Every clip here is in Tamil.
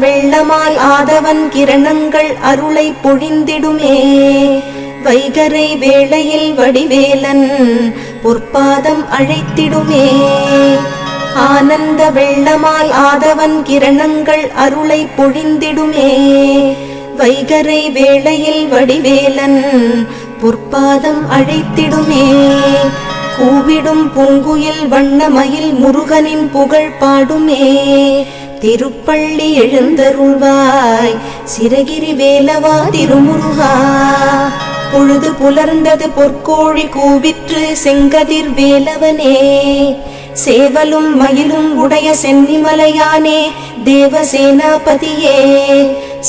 வெள்ளமாய் ஆதவன் கிரணங்கள் அருளை பொழிந்திடுமே. வைகரை வேளையில் வடிவேலன் பொற்பாதம் அழைத்திடுமே. ஆனந்த வெள்ளமாய் ஆதவன் கிரணங்கள் அருளை பொழிந்திடுமே. வைகரை வேளையில் வடிவேலன் பொற்பாதம் அழைத்திடுமே. கூவிடும் பூங்குயில் வண்ணமயில் முருகனின் புகழ் பாடுமே. திருப்பள்ளி எழுந்தருள்வாய் சிரகிரி வேலவா திருமுருகா. பொழுது புலர்ந்தது பொற்கோழி கூவிற்று செங்கதிர் வேலவனே. சேவலும் மயிலும் உடைய சென்னிமலையானே தேவசேனாபதியே.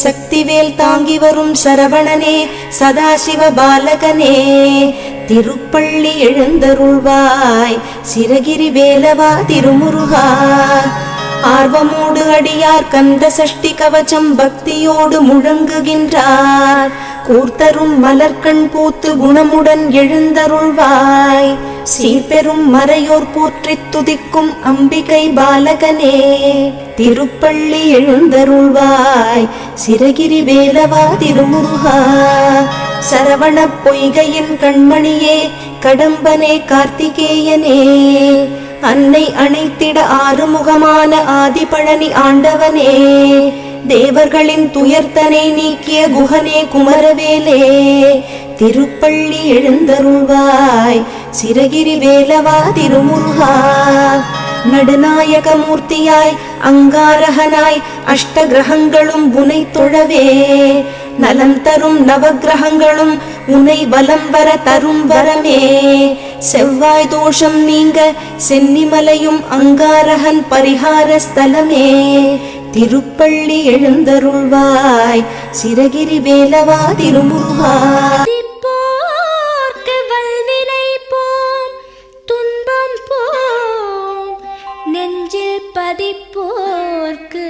சக்திவேல் தாங்கி வரும் சரவணனே சதாசிவ பாலகனே. திருப்பள்ளி எழுந்தருள்வாய் சிரகிரி வேலவா திருமுருகா. ஆர்வமோடு அடியார் கந்த சஷ்டி கவச்சம் பக்தியோடு முழங்குகின்றார். கூர்த்தரும் மலர்கண் பூத்து குணமுடன் எழுந்தருள்வாய். சீர்பெரும் மறையோர் போற்றித் துதிக்கும் அம்பிகை பாலகனே. திருப்பள்ளி எழுந்தருள்வாய் சிரகிரி வேலவா திருமுருகா. சரவண பொய்கையின் கண்மணியே கடம்பனே கார்த்திகேயனே. அன்னை அணைத்திட ஆறுமுகமான ஆதிபழனி ஆண்டவனே. தேவர்களின் துயர்த்தனை நீக்கிய குகனே குமரவேலே. திருப்பள்ளி எழுந்தருள்வாய் சிரகிரி வேலவா திருமுருகா. நடுநாயக மூர்த்தியாய் அங்காரகனாய் அஷ்ட கிரகங்களும் உனை தொழவே. நலம் தரும் நவகிரகங்களும் உனை வலம் வர தரும் வரமே. செவ்வாய் தோஷம் நீங்க சென்னிமலையும் அங்காரகன் பரிகார ஸ்தலமே. திருப்பள்ளி எழுந்தருள்வாய் சிரகிரி வேலவா திருமுருகா. பதிப்போர்க்கு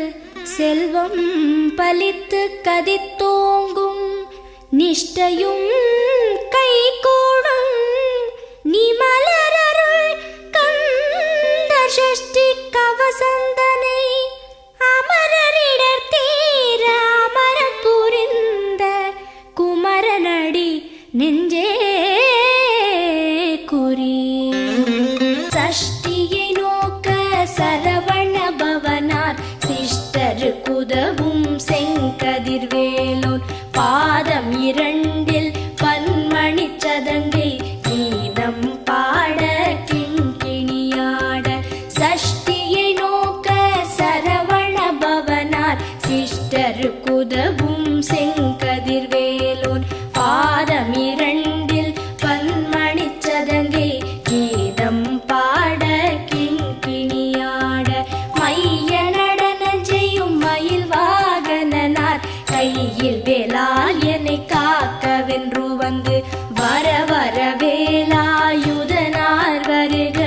செல்வம் பலித்து கதித்தோங்கும். நிஷ்டையும் கைகூடும் நீ மலரருள் கந்த சஷ்டி கவசந்தனை. அமரரிடர் தீர அமரம் புரிந்த குமரனடி நெஞ்சே குறி. சஷ்டியை நோக்க சரவண பவனார் சிஷ்டருக்குதவும் செங்கதிர்வேலோன். பாதம் இரண்டில் பன்மணி சதங்கை கீதம் பாட கிண்கிணியாட. சஷ்டியை நோக்க சரவண பவனார் சிஷ்டருக்குதவும் செங்கதிர்வேலோன். பாதம் இரண்டில் பன்மணி சதங்கை கீதம் பாட கிண்கிணியாட. மைய நடன செய்யும் மயில் வாகனனார் கையில் வேலால் என்னை காக்கவென்று வந்து. வர வர வேலாயுதனார் வருக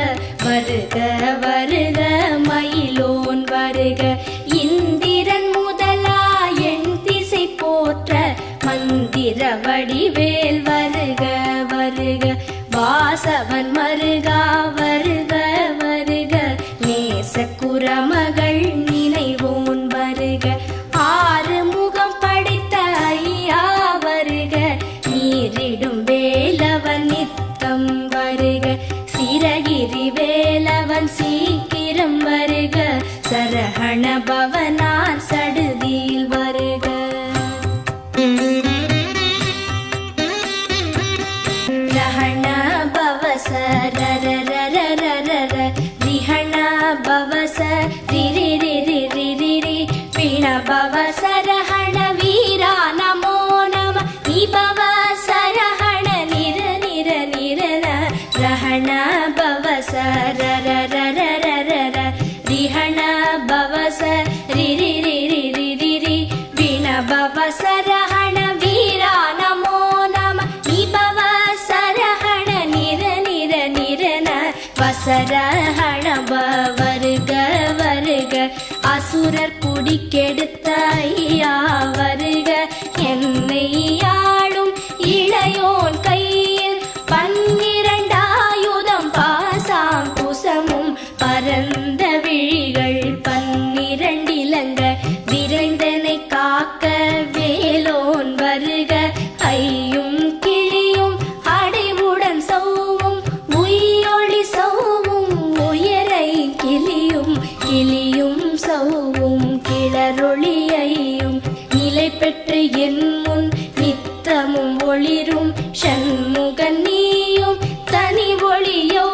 வருக வருக மயிலோன் வருக. இந்திரன் முதலா என் திசை போற்ற மந்திர வடிவேல் வருக வருக. வாசவன் மருகா வருக வருக. நேச குரமகள் நினைவோன் வருக. ஆறு முகம் படைத்த ஐயா வருக. நீரிடும் வேலவன் நித்தம் வருக. சிரகிரி வேலவன் சீக்கிரம் வருக. சரஹண பவனார் சடுதியில் வருக. ரஹண பவச ரரரரரரர. ரிஹண பவச ரிரிரிரிரிரி. பிண பவச ரஹண வீரா நமோ நம. நிபவ சரஹண நிர நிர நிரன. ரஹண பவச ரரரரரரர. ரிஹண பவச ரிரிரிரிரிரி. பிண பவச ரஹண வீரா நமோ நம. நிபவ சரஹண நிர நிர நிரன. வசரஹண வருக வருக. அசுரர் குடிக்கெடுத்த ஐயா வருக. என்னை ஆளும் இளையோன் கையில் பன்னிரண்டாயுதம் பாசாம் குசமும் பரந்த விழிகள் பன்னிரண்டிலங்க விரைந்த ஒளிரும் ஷண்முகன் நீயும் தனி ஒளியோ